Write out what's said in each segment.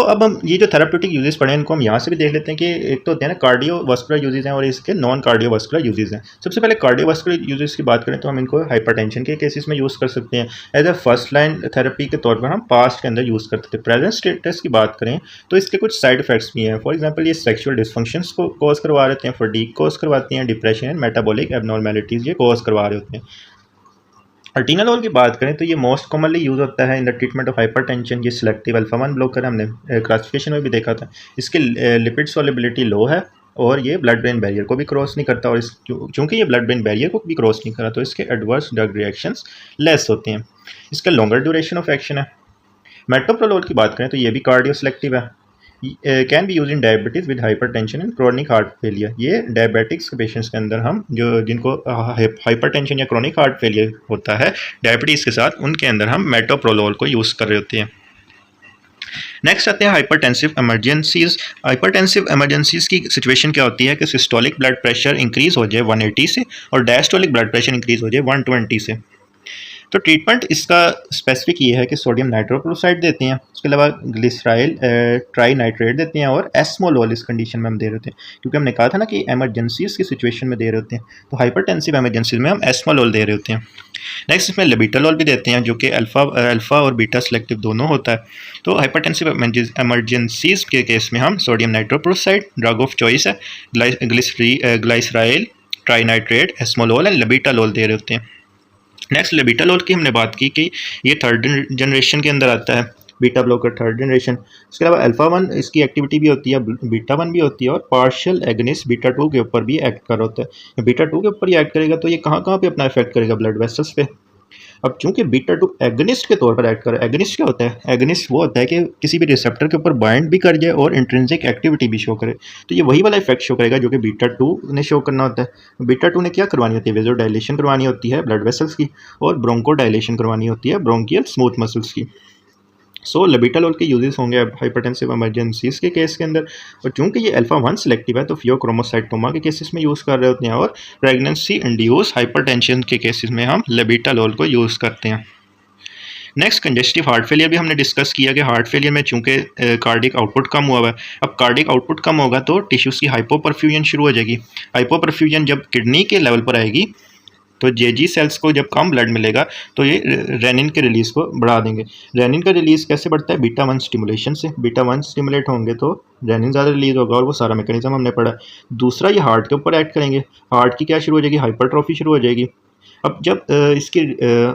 अब हम ये जो थेराप्यूटिक यूजेस पढ़े हैं इनको हम यहाँ से भी देख लेते हैं कि एक तो होते हैं ना कार्डियोवास्कुलर यूजेस हैं और इसके नॉन कार्डियोवास्कुलर यूजेस हैं। सबसे पहले कार्डियोवास्कुलर यूजेस की बात करें तो हम इनको हाइपरटेंशन के केसेस में यूज़ कर सकते हैं। As a first line therapy के तौर पर हम पास्ट के अंदर यूज़ करते थे। प्रेजेंट स्टेटस की बात करें तो इसके कुछ साइड इफेक्ट्स भी हैं। फॉर एग्जाम्पल ये सेक्शुअल डिस्फंक्शंस को कॉज करवा देते हैं, फटीग कॉज करवाती हैं, डिप्रेशन एंड मेटाबॉलिक एबनॉर्मेलिटीज़ ये कॉज करवा रहे होते हैं। अल्टीनालोल की बात करें तो ये मोस्ट कॉमनली यूज़ होता है in the treatment of hypertension. ये सिलेक्टिव अल्फा 1 ब्लॉकर हमने क्लासिफिकेशन में भी देखा था। इसकी लिपिड सॉल्युबिलिटी लो है और ये ब्लड ब्रेन बैरियर को भी क्रॉस नहीं करता, और इस चूँकि ये ब्लड ब्रेन बैरियर को भी क्रॉस नहीं करा तो इसके एडवर्स ड्रग रिएक्शंस लेस होते हैं। इसका लॉन्गर ड्यूरेशन ऑफ एक्शन है। मेटोप्रोलोल की बात करें तो ये भी कार्डियो सिलेक्टिव है। Can be use in diabetes with hypertension and chronic heart failure. ये डायबिटिक्स के पेशेंट्स के अंदर हम जो जिनको हाइपरटेंशन या क्रोनिक हार्ट फेलियर होता है डायबिटीज़ के साथ, उनके अंदर हम मेटोप्रोलोल को यूज़ कर रहे होते हैं। नेक्स्ट आते हैं हाइपरटेंसिव एमरजेंसीज। हाइपरटेंसिव एमरजेंसीज की सिचुएशन क्या होती है कि सिस्टोलिक ब्लड प्रेशर इंक्रीज़ हो जाए 180 से और डायस्टोलिक ब्लड प्रेशर इंक्रीज़ हो जाए 120 से। तो ट्रीटमेंट इसका स्पेसिफिक ये है कि सोडियम नाइट्रोक्लोराइड देते हैं, उसके अलावा ग्लिसराइल ट्राई नाइट्रेट देते हैं और एस्मोलोल इस कंडीशन में हम दे रहे होते हैं, क्योंकि हमने कहा था ना कि एमरजेंसीज की सिचुएशन में दे रहे होते हैं, तो हाइपरटेंसिव एमरजेंसीज में हम एस्मोलोल दे रहे होते हैं। नेक्स्ट इसमें लेबिटालोल भी देते हैं जो कि अल्फ़ा और बीटा सेलेक्टिव दोनों होता है। तो हाइपरटेंसिव एमरजेंसीज के केस में हम sodium nitrochloride drug of choice है, glyceryl tri nitrate esmolol and labetalol दे रहे होते हैं। नेक्स्ट लेबिटालोल की हमने बात की कि ये थर्ड जनरेशन के अंदर आता है, बीटा ब्लॉकर थर्ड जनरेशन। इसके अलावा अल्फा 1 इसकी एक्टिविटी भी होती है, बीटा 1 भी होती है और पार्शियल एगनिस्ट बीटा 2 के ऊपर भी एक्ट कर होता है। बीटा 2 के ऊपर ही एक्ट करेगा तो ये कहाँ कहाँ पे अपना इफेक्ट करेगा, ब्लड वेसल्स पे। अब चूंकि बीटा 2 एगनिस्ट के तौर पर एक्ट करे, एगनिस्ट क्या होता है, एगनिस्ट वो होता है कि किसी भी रिसेप्टर के ऊपर बाइंड भी कर जाए और इंट्रिंसिक एक्टिविटी भी शो करे, तो ये वही वाला इफेक्ट शो करेगा जो कि बीटा 2 ने शो करना होता है। बीटा 2 ने क्या करवानी होती है, वेजो डायलेशन करवानी होती है ब्लड वेसल्स की और ब्रोंको डायलेशन करवानी होती है ब्रोंकियल स्मूथ मसल्स की। सो लेबिटालोल के यूजेस होंगे हाइपरटेंसिव इमरजेंसीज के केस के अंदर, और चूंकि ये अल्फा 1 सिलेक्टिव है तो फियोक्रोमोसाइटोमा के केसेस में यूज़ कर रहे होते हैं और प्रेगनेंसी इंड्यूस हाइपरटेंशन के केसेस में हम लेबिटालोल को यूज़ करते हैं। नेक्स्ट कंजेस्टिव हार्ट फेलियर भी हमने डिस्कस किया कि हार्ट फेलियर में चूंकि कार्डिक आउटपुट कम हुआ है, अब कार्डिक आउटपुट कम होगा तो टिश्यूज़ की हाइपोपरफ्यूजन शुरू हो जाएगी। हाइपोपरफ्यूजन जब किडनी के लेवल पर आएगी तो जेजी सेल्स को जब कम ब्लड मिलेगा तो ये रेनिन के रिलीज़ को बढ़ा देंगे। रेनिन का रिलीज़ कैसे बढ़ता है, बीटा 1 स्टिमुलेशन से। बीटा 1 स्टिमुलेट होंगे तो रेनिन ज़्यादा रिलीज़ होगा और वो सारा मैकेनिज्म हमने पढ़ा। दूसरा ये हार्ट के ऊपर एक्ट करेंगे, हार्ट की क्या शुरू हो जाएगी, हाइपरट्रॉफी शुरू हो जाएगी। अब जब इसकी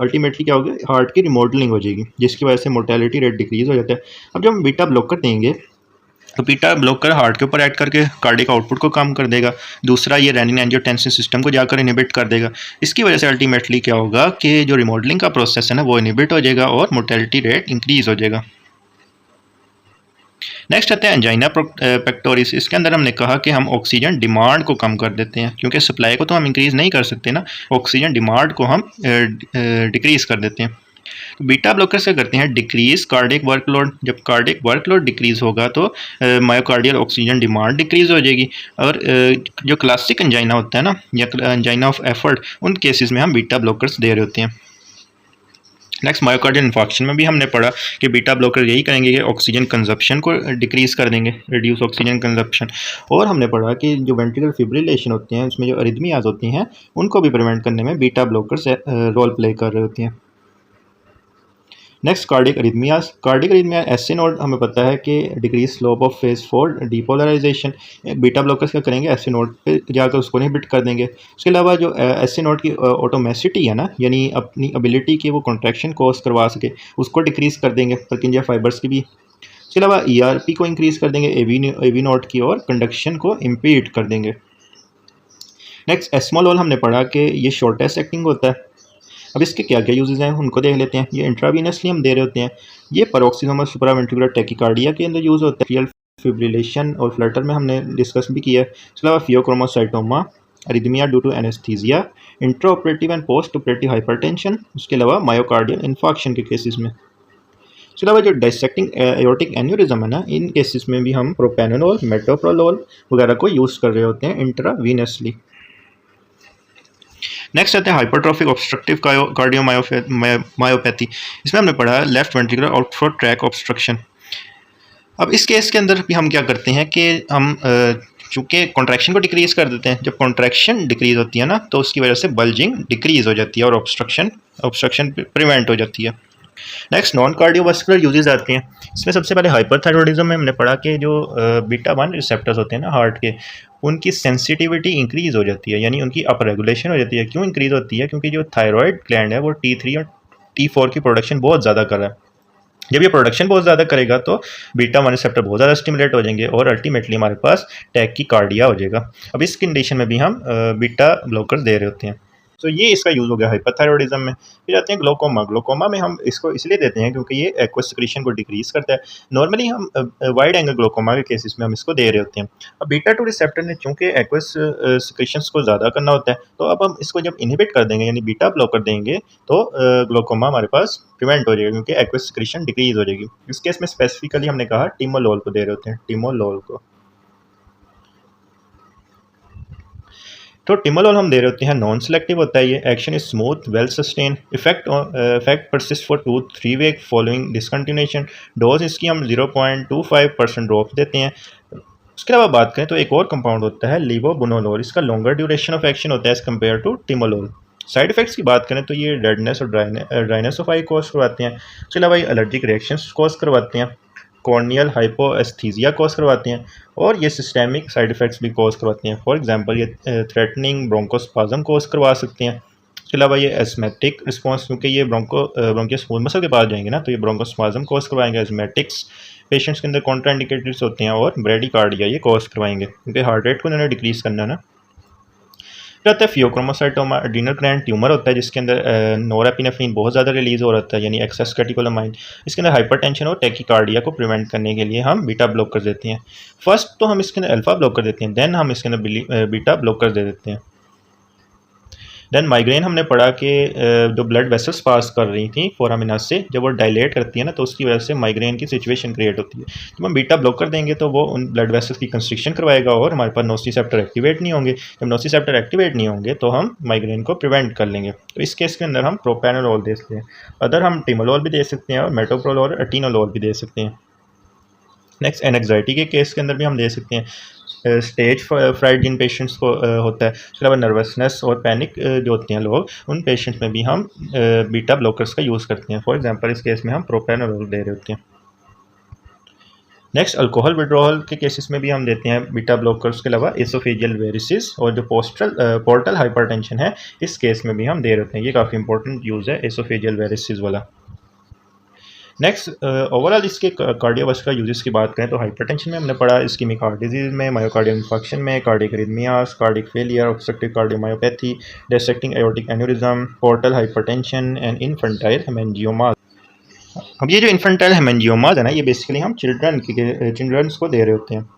अल्टीमेटली क्या होगा, हार्ट की रिमॉडलिंग हो जाएगी जिसकी वजह से मोर्टेलिटी रेट डिक्रीज़ हो जाता है। अब जब हम बीटा ब्लॉकर देंगे तो बीटा ब्लॉकर हार्ट के ऊपर एक्ट करके कार्डिक आउटपुट को कम कर देगा। दूसरा ये रेनिन एंजियोटेंसिन सिस्टम को जाकर इनिबिट कर देगा। इसकी वजह से अल्टीमेटली क्या होगा कि जो रिमॉडलिंग का प्रोसेस है ना वो इनिबिट हो जाएगा और मोर्टेलिटी रेट इंक्रीज़ हो जाएगा। नेक्स्ट आते हैं एंजाइना पेक्टोरिस। इसके अंदर हमने कहा कि हम ऑक्सीजन डिमांड को कम कर देते हैं, क्योंकि सप्लाई को तो हम इंक्रीज़ नहीं कर सकते ना, ऑक्सीजन डिमांड को हम डिक्रीज़ कर देते हैं। तो बीटा ब्लॉकर से करते हैं डिक्रीज कार्डिक वर्कलोड। जब कार्डिक वर्कलोड डिक्रीज होगा तो मायोकार्डियल ऑक्सीजन डिमांड डिक्रीज हो जाएगी। और जो क्लासिक एंजाइना होता है ना या एंजाइना ऑफ एफर्ट, उन केसेस में हम बीटा ब्लॉकर्स दे रहे होते हैं। नेक्स्ट मायोकार्डियल इन्फॉक्शन में भी हमने पढ़ा कि बीटा ब्लॉकर यही करेंगे कि ऑक्सीजन कंजप्शन को डिक्रीज़ कर देंगे, रिड्यूस ऑक्सीजन कंजप्शन। और हमने पढ़ा कि जो वेंट्रिकल फिब्रिलेशन होते हैं उसमें जो अरिथमियाज होती हैं उनको भी प्रिवेंट करने में बीटा ब्लॉकर्स रोल प्ले कर रहे होते हैं। Next cardiac arrhythmias. Cardiac arrhythmia SA node हमें पता है कि decreases slope of phase 4 depolarisation. Beta blockers क्या करेंगे, एससी नोड पे जाकर उसको इनहिबिट कर देंगे। उसके अलावा जो एससी नोड की ऑटोमेसिटी है ना, यानी अपनी एबिलिटी की वो कॉन्ट्रैक्शन कोस करवा सके, उसको डिक्रीज कर देंगे पर्किंजिया फाइबर्स की भी। इसके अलावा ईआरपी को इंक्रीज कर देंगे एवी नोड की और कंडक्शन को इम्पीड कर देंगे। नेक्स्ट एस्मोलोल हमने पढ़ा कि ये शॉर्टेस्ट एक्टिंग होता है। अब इसके क्या क्या यूजेस हैं उनको देख लेते हैं। ये इंट्रावीनसली हम दे रहे होते हैं। ये पैरोक्सिसोमल सुप्रावेंट्रिकुलर टैकीकार्डिया के अंदर यूज़ होता है। एट्रियल फिब्रिलेशन और फ्लटर में हमने डिस्कस भी किया है। इसके अलावा phaeochromocytoma, arrhythmia due to anaesthesia, intra operative and post operative hypertension, उसके अलावा मायोकार्डियल इन्फॉक्शन के केसेस में। इसके अलावा जो डायसेक्टिंग एयोर्टिक एन्यूरिज्म है ना, इन केसेस में भी हम प्रोपेनोल, मेटोप्रोलोल वगैरह को यूज़ कर रहे होते हैं इंट्रावीनसली। नेक्स्ट आते हैं हाइपरट्रॉफिक ऑब्स्ट्रक्टिव कार्डियोमायोपैथी। इसमें हमने पढ़ा left ventricular outflow track obstruction. अब इस केस के अंदर भी हम क्या करते हैं कि हम चूँकि कॉन्ट्रैक्शन को डिक्रीज़ कर देते हैं। जब कॉन्ट्रैक्शन डिक्रीज़ होती है ना, तो उसकी वजह से बल्जिंग डिक्रीज़ हो जाती है और ऑब्स्ट्रक्शन प्रिवेंट हो जाती है। नेक्स्ट नॉन कार्डियोवास्कुलर यूजेस आते हैं। इसमें सबसे पहले हाइपरथायरॉयडिज्म में हमने पढ़ा कि जो बीटा 1 रिसेप्टर्स होते हैं ना हार्ट के, उनकी सेंसिटिविटी इंक्रीज़ हो जाती है, यानी उनकी अप रेगुलेशन हो जाती है। क्यों इंक्रीज़ होती है? क्योंकि जो थायरॉयड ग्लैंड है वो T3 और T4 की प्रोडक्शन बहुत ज़्यादा कर रहा है। जब ये प्रोडक्शन बहुत ज़्यादा करेगा तो बीटा 1 रिसेप्टर बहुत ज़्यादा स्टिमुलेट हो जाएंगे और अल्टीमेटली हमारे पास टैकीकार्डिया हो जाएगा। अब इस कंडीशन में भी हम बीटा ब्लॉकर्स दे रहे होते हैं। तो ये इसका यूज़ हो गया हाइपरथायरॉयडिज्म में। फिर आते हैं ग्लोकोमा। ग्लोकोमा में हम इसको इसलिए देते हैं क्योंकि ये एक्वस सिक्रीशन को डिक्रीज़ करता है। नॉर्मली हम वाइड एंगल ग्लोकोमा के केसेस में हम इसको दे रहे होते हैं। अब बीटा 2 रिसेप्टर ने चूँकि एक्वस सिक्रीशंस को ज़्यादा करना होता है, तो अब हम इसको जब इनहिबिट कर देंगे यानी बीटा ब्लॉकर देंगे तो ग्लोकोमा हमारे पास प्रिवेंट हो जाएगा क्योंकि एक्वस सिक्रीशन डिक्रीज़ हो जाएगी। इस केस में स्पेसिफिकली हमने कहा टिमोलोल को दे रहे होते हैं, टिमोलोल को। तो टिमोलोल हम दे रहे होते हैं, नॉन सेलेक्टिव होता है ये, action is smooth, well sustain, effect persist for 2-3 week following discontinuation. Dose इसकी हम 0.25% ड्रॉप देते हैं। उसके अलावा बात करें तो एक और कंपाउंड होता है लीवोबुनोलोल। इसका लॉन्गर ड्यूरेशन ऑफ एक्शन होता है as compare to timolol. Side effects की बात करें तो ये रेडनेस और ड्राइनेस ऑफ आई कॉज करवाते हैं। उसके अलावा ये एलर्जिक रिएक्शंस कॉज करवाते हैं, कॉर्नियल हाइपोएस्थीसिया कॉज करवाते हैं और ये सिस्टेमिक साइड इफ़ेक्ट्स भी कॉज करवाते हैं। फॉर एग्जांपल ये थ्रेटनिंग ब्रोंकोस्पाज्म कॉज करवा सकते हैं। इसके अलावा ये एस्मेटिक रिस्पॉन्स, क्योंकि ये ब्रोंकियस स्मूथ मसल के पास जाएंगे ना, तो ये ब्रोंकोस्पाज्म कॉज करवाएंगे। एस्मेटिक्स पेशेंट्स के अंदर कॉन्ट्राइंडिकेटर्स होते हैं और ब्रेडिकार्डिया ये कॉज करवाएंगे क्योंकि हार्ट रेट को उन्होंने डिक्रीज़ करना है ना। फिर आता है फियोक्रोमोसाइटोमा। एड्रीनल ग्लैंड ट्यूमर होता है जिसके अंदर नोरेपिनेफ्रिन बहुत ज़्यादा रिलीज हो रहा है, यानी एक्सेस कैटेकोलामाइन। इसके अंदर हाइपरटेंशन और टैकीकार्डिया को प्रिवेंट करने के लिए हम बीटा ब्लॉकर देते हैं। फर्स्ट तो हम इसके अंदर अल्फा ब्लॉकर देते हैं, देन हम इसके अंदर बीटा ब्लॉकर दे देते हैं। देन माइग्रेन हमने पढ़ा कि जो ब्लड वेसल्स पास कर रही थी फोरामिना से, जब वो डायलेट करती है ना, तो उसकी वजह से माइग्रेन की सिचुएशन क्रिएट होती है। तो हम बीटा ब्लॉकर देंगे तो वो उन ब्लड वेसल्स की कंस्ट्रिक्शन करवाएगा और हमारे पास नोसिसेप्टर एक्टिवेट नहीं होंगे। जब नोसिसेप्टर एक्टिवेट नहीं होंगे तो हम माइग्रेन को प्रिवेंट कर लेंगे। तो इस केस के अंदर हम प्रोपेनोलोल दे सकते हैं। अदर हम टिमोलोल भी दे सकते हैं और मेटोप्रोल और एटिनोलोल भी दे सकते हैं। नेक्स्ट एनएक्साइटी के केस के अंदर भी हम दे सकते हैं। स्टेज फ्राइड जिन पेशेंट्स को होता है, उसके अलावा नर्वसनेस और पैनिक जो होते हैं लोग, उन पेशेंट्स में भी हम बीटा ब्लॉकर्स का यूज़ करते हैं। फॉर एग्जांपल इस केस में हम प्रोपेनोलोल दे रहे होते हैं। नेक्स्ट अल्कोहल विड्रॉल के केसेस में भी हम देते हैं बीटा ब्लॉकर्स के अलावा एसोफेजियल वेरिसिस और जो पोर्टल हाइपरटेंशन है, इस केस में भी हम दे रहे होते हैं। ये काफ़ी इंपॉर्टेंट यूज़ है एसोफेजियल वेरिसिस वाला। नेक्स्ट ओवरऑल इसके कार्डियोवास्कुलर यूजेस की बात करें तो हाइपरटेंशन में हमने पढ़ा इस्कीमिक हार्ट डिजीज़ में, मायोकार्डियल इंफार्क्शन में, cardiac arrhythmias, cardiac failure, obstructive cardiomyopathy, dissecting aortic aneurysm, portal hypertension and infantile haemangioma. अब ये जो इन्फेंटाइल हेमेंजियोमा है ना, ये बेसिकली हम चिल्ड्रंस को दे रहे होते हैं।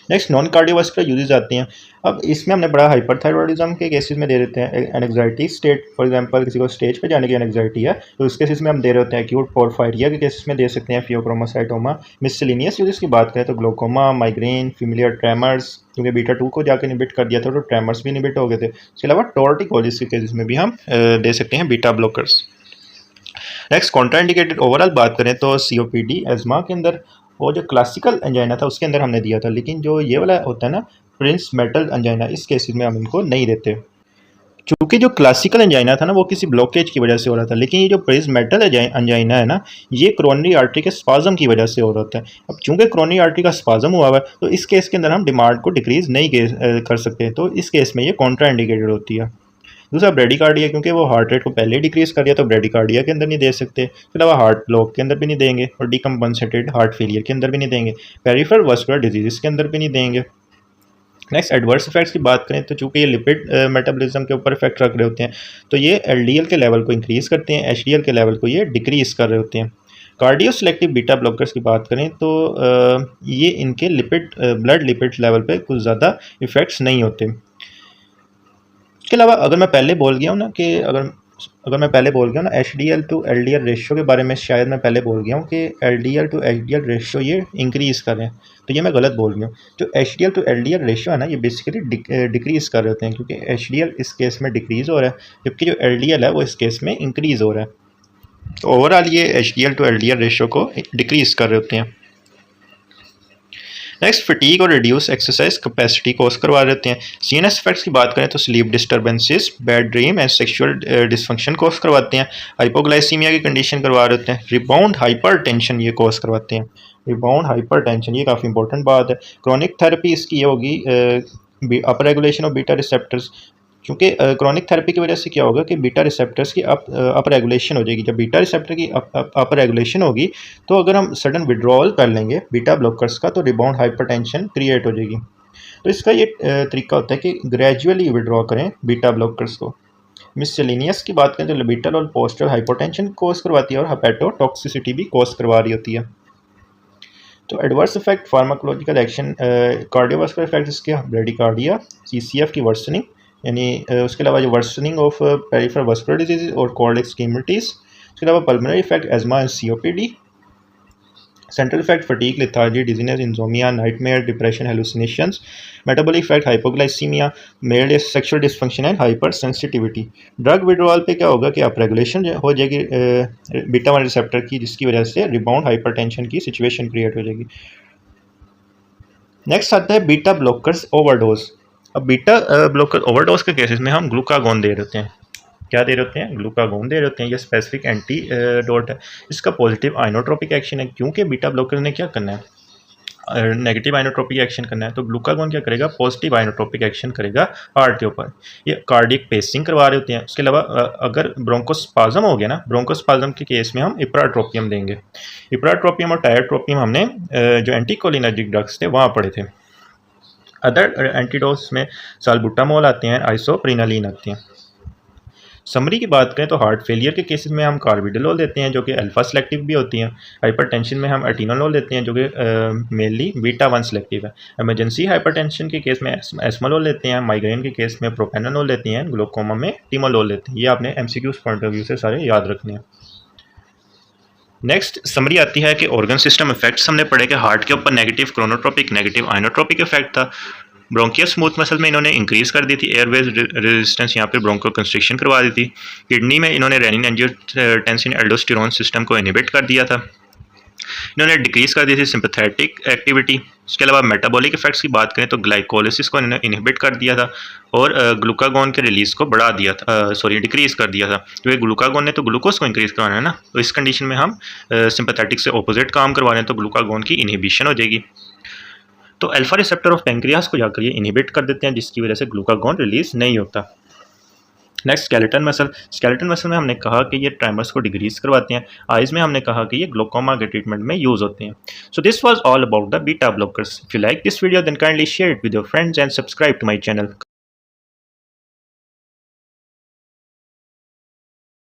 नेक्स्ट नॉन कार्डियोवास्कुलर यूजेस आते हैं। अब इसमें हमने पढ़ा हाइपरथायरॉयडिज्म के केसेस में दे देते हैं एनएक्साइटी स्टेट। फॉर एग्जांपल किसी को स्टेज पे जाने की एनएक्साइटी है तो उस केसेस में हम दे रहे होते हैं। एक्यूट पोर्फायरिया के केसेस में दे सकते हैं फियोक्रोमोसाइटोमा। मिससेलेनियस यूजेस की बात करें तो ग्लोकोमा, माइग्रेन, फेमिलियर ट्रेमर्स, क्योंकि बीटा 2 को जाकर निबिट कर दिया था तो ट्रेमर्स भी निबिट हो गए थे। इसके अलावा टॉर्टिकोलिस के केसेस में भी हम दे सकते हैं beta blockers. Next contraindicated overall बात करें तो सीओपीडी एजमा के अंदर, वो जो क्लासिकल एंजाइना था उसके अंदर हमने दिया था, लेकिन जो ये वाला होता है ना प्रिंस मेटल एंजाइना, इस केसेस में हम इनको नहीं देते। चूँकि जो क्लासिकल एंजाइना था ना वो किसी ब्लॉकेज की वजह से हो रहा था, लेकिन ये जो प्रिंस मेटल एंजाइना है ना, ये क्रोनरी आर्टरी के स्पाज्म की वजह से हो रहा है। अब चूँकि क्रोनरी आर्टरी का स्पाज्म हुआ हुआ है तो इस केस के अंदर हम डिमांड को डिक्रीज़ नहीं कर सकते, तो इस केस में ये कॉन्ट्राइंडिकेटेड होती है। दूसरा ब्रेडिकार्डिया, क्योंकि वो हार्ट रेट को पहले ही डिक्रीज़ कर दिया तो ब्रेडिकार्डिया के अंदर नहीं दे सकते। इसके अलावा हार्ट ब्लॉक के अंदर भी नहीं देंगे और डिकम्पनसेटेड हार्ट फेलियर के अंदर भी नहीं देंगे। पेरिफेरल वास्कुलर डिजीज़ के अंदर भी नहीं देंगे। नेक्स्ट एडवर्स इफेक्ट्स की बात करें तो चूँकि ये लिपिड मेटाबॉलिज्म के ऊपर इफेक्ट रख रहे होते हैं तो ये एलडीएल के लेवल को इंक्रीज़ करते हैं, एचडीएल के लेवल को ये डिक्रीज़ कर रहे होते हैं। कार्डियो सिलेक्टिव बीटा ब्लॉकर्स की बात करें तो ये इनके ब्लड लिपिड लेवल पे कुछ ज़्यादा इफ़ेक्ट्स नहीं होते। इसके अलावा अगर मैं पहले बोल गया हूँ ना कि अगर मैं पहले बोल गया हूँ ना एचडीएल टू एलडीएल रेशियो के बारे में, शायद मैं पहले बोल गया हूँ कि एलडीएल टू एचडीएल रेशियो ये इंक्रीज़ कर रहे हैं, तो ये मैं गलत बोल गया हूँ। जो एचडीएल टू एलडीएल रेशियो है ना, ये बेसिकली डिक्रीज़ कर रहे होते हैं, क्योंकि एचडीएल इस केस में डिक्रीज़ हो रहा है जबकि जो एलडीएल है वो इस केस में इंक्रीज़ हो रहा है। तो ओवरऑल ये एचडीएल टू एलडीएल रेशियो को डिक्रीज़ कर रहे होते हैं। नेक्स्ट फटीग और रिड्यूस एक्सरसाइज कैपेसिटी कोर्स करवा देते हैं। सीएनएस इफेक्ट्स की बात करें तो sleep disturbances, bad dream and sexual dysfunction course करवाते हैं। हाइपोग्लाइसीमिया की कंडीशन करवा देते हैं। रिबाउंड हाइपर टेंशन ये कोर्स करवाते हैं। रिबाउंड हाइपर टेंशन ये काफ़ी इंपॉर्टेंट बात है। क्रॉनिक थेरेपी इसकी ये होगी अपर रेगुलेशन ऑफ बीटा रिसेप्टर्स, क्योंकि क्रॉनिक थेरेपी की वजह से क्या होगा कि बीटा रिसेप्टर्स की अप रेगुलेशन हो जाएगी। जब बीटा रिसेप्टर की अप रेगुलेशन होगी तो अगर हम सडन विड्रॉल कर लेंगे बीटा ब्लॉकर्स का तो रिबाउंड हाइपरटेंशन क्रिएट हो जाएगी। तो इसका ये तरीका होता है कि ग्रेजुअली विड्रॉ करें बीटा ब्लॉकर्स को। मिससेलेनियस की बात करें तो लिबिटल और पोस्टल हाइपोटेंशन कोस करवाती है और हेपेटोटॉक्सिसिटी भी कोस करवा रही होती है। तो adverse effect pharmacological action, cardiovascular effect इसके ब्रेडिकार्डिया, सीसीएफ की वर्सनिंग, यानी उसके अलावा जो worsening of peripheral vascular disease और कॉर्ड एक्सट्रीमिटीज, उसके अलावा pulmonary effect asthma and COPD, central effect fatigue, lethargy, dizziness, insomnia, nightmare, depression, hallucinations, metabolic effect hypoglycaemia, male sexual dysfunction and hyper sensitivity. Drug withdrawal पे क्या होगा कि upregulation हो जाएगी beta 1 receptor की, जिसकी वजह से रिबाउंड हाइपरटेंशन की सिचुएशन क्रिएट हो जाएगी। नेक्स्ट आता है बीटा ब्लॉकर्स ओवरडोज। अब बीटा ब्लॉकर ओवरडोज के केसेस में हम ग्लूकागोन दे देते हैं। क्या दे रहे होते हैं? ग्लूकागोन दे रहे होते हैं। ये स्पेसिफिक एंटी डोट है। इसका पॉजिटिव आइनोट्रोपिक एक्शन है, क्योंकि बीटा ब्लॉकर ने क्या करना है, नेगेटिव आइनोट्रोपिक एक्शन करना है। तो ग्लूकागोन क्या करेगा? पॉजिटिव आइनोट्रोपिक एक्शन करेगा हार्ट के ऊपर। ये कार्डियक पेसिंग करवा रहे होते हैं। उसके अलावा अगर ब्रोंकोस्पाज्म हो गया ना, ब्रोंकोस्पाज्म के केस में हम इप्राट्रोपियम देंगे। इप्राट्रोपियम और टायरट्रोपियम हमने जो एंटीकोलिनर्जिक ड्रग्स थे वहाँ पढ़े थे। अदर एंटीडोट्स में साल्बुटामोल आते हैं, आइसोप्रिनालिन आते हैं। समरी की बात करें तो हार्ट फेलियर के केसेस में हम कार्बिडोल देते हैं, जो कि अल्फा सेलेक्टिव भी होती हैं। हाइपरटेंशन में हम एटिनोलोल देते हैं, जो कि मेनली बीटा 1 सेलेक्टिव है। इमरजेंसी हाइपरटेंशन के केस में एस्मोलोल लेते हैं। माइग्रेन के केस में प्रोपेनोलोल लेते हैं। ग्लूकोमा में टिमोलोल लेते हैं। ये आपने एमसीक्यूज पॉइंट ऑफ व्यू से सारे याद रखने हैं। नेक्स्ट समरी आती है कि ऑर्गन सिस्टम इफेक्ट्स हमने पढ़े कि हार्ट के ऊपर negative chronotropic, negative inotropic effect था। ब्रोंकियल स्मूथ मसल में इन्होंने इंक्रीज कर दी थी एयरवेज रेजिस्टेंस, यहाँ पे ब्रोंको कंस्ट्रिक्शन करवा दी थी। किडनी में इन्होंने रेनिन एंजियोटेंसिन एल्डोस्टेरोन सिस्टम को इनहिबिट कर दिया था। इन्होंने डिक्रीज कर दी थी सिंपैथेटिक एक्टिविटी। उसके अलावा मेटाबॉलिक इफेक्ट्स की बात करें तो ग्लाइकोलिसिस को इन्होंने इनहिबिट कर दिया था और ग्लूकागोन के रिलीज को बढ़ा दिया था, डिक्रीज कर दिया था। क्योंकि ग्लूकागोन ने तो ग्लूकोज को इंक्रीज करवाना है ना, तो इस कंडीशन में हम सिंपैथेटिक से ऑपोजिट काम करवा रहे हैं, तो ग्लूकागोन की इनहिबिशन हो जाएगी। तो अल्फा रिसेप्टर ऑफ पेंक्रियास को जाकर ये इनहिबिट कर देते हैं, जिसकी वजह से ग्लूकागोन रिलीज नहीं होता। Next skeleton muscle. Skeleton muscle में हमने कहा कि ये ट्रेमर्स को डिक्रीज करवाते हैं। आइज में हमने कहा कि ये ग्लोकोमा के ट्रीटमेंट में यूज होते हैं। So this was all about the beta blockers. If you like this video then kindly share it with your friends and subscribe to my channel.